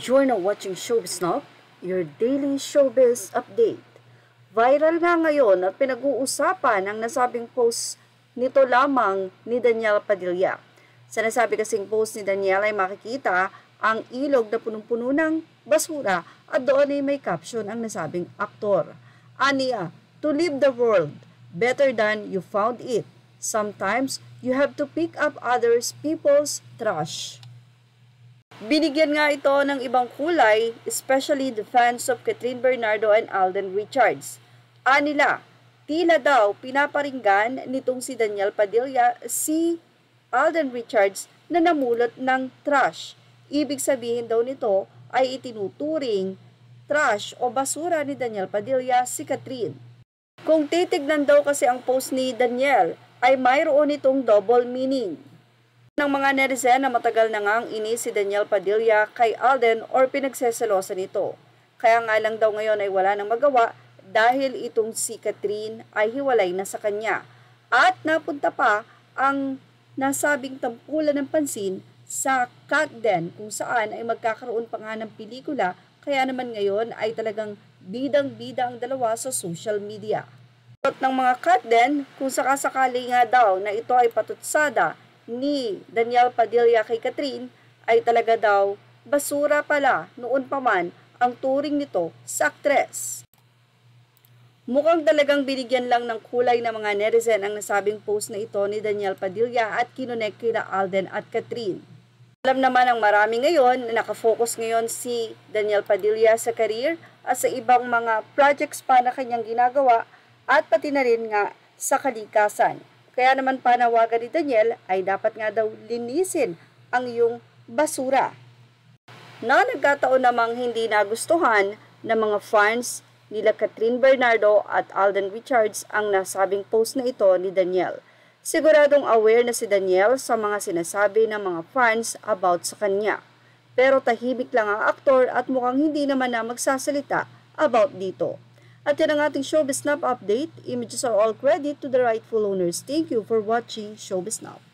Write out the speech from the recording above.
You're now watching Showbiz Now, your daily showbiz update. Viral nga ngayon at pinag-uusapan ang nasabing post nito lamang ni Daniel Padilla. Sa nasabi kasing post ni Daniel ay makikita ang ilog na punong-puno ng basura at doon ay may caption ang nasabing aktor. Aniya, to leave the world better than you found it. Sometimes you have to pick up others people's trash. Binigyan nga ito ng ibang kulay, especially the fans of Catherine Bernardo and Alden Richards. Anila, tila daw pinaparinggan nitong si Daniel Padilla si Alden Richards na namulot ng trash. Ibig sabihin daw nito ay itinuturing trash o basura ni Daniel Padilla si Catherine. Kung titignan daw kasi ang post ni Daniel ay mayroon itong double meaning. Ng mga netizen na matagal na ngang inis si Daniel Padilla kay Alden or pinagseselosa nito. Kaya nga lang daw ngayon ay wala nang magawa dahil itong si Catherine ay hiwalay na sa kanya. At napunta pa ang nasabing tampulan ng pansin sa Cat Den kung saan ay magkakaroon pa nga ng pelikula, kaya naman ngayon ay talagang bidang-bida ang dalawa sa social media. Ng mga Cat Den, kung sakasakali nga daw na ito ay patutsada ni Daniel Padilla kay Catherine, ay talaga daw basura pala noon pa man ang turing nito sa aktres. Mukhang talagang binigyan lang ng kulay ng mga netizen ang nasabing post na ito ni Daniel Padilla at kinonek kina Alden at Catherine. Alam naman ang marami ngayon na nakafocus ngayon si Daniel Padilla sa career at sa ibang mga projects pa na kanyang ginagawa at pati na rin nga sa kalikasan. Kaya naman panawagan ni Daniel ay dapat nga daw linisin ang iyong basura. Na nagkataon namang hindi nagustuhan ng mga fans nila Catherine Bernardo at Alden Richards ang nasabing post na ito ni Daniel. Siguradong aware na si Daniel sa mga sinasabi ng mga fans about sa kanya. Pero tahimik lang ang aktor at mukhang hindi naman na magsasalita about dito. At yan ang ating Showbiz Now update. Images are all credit to the rightful owners. Thank you for watching Showbiz Now.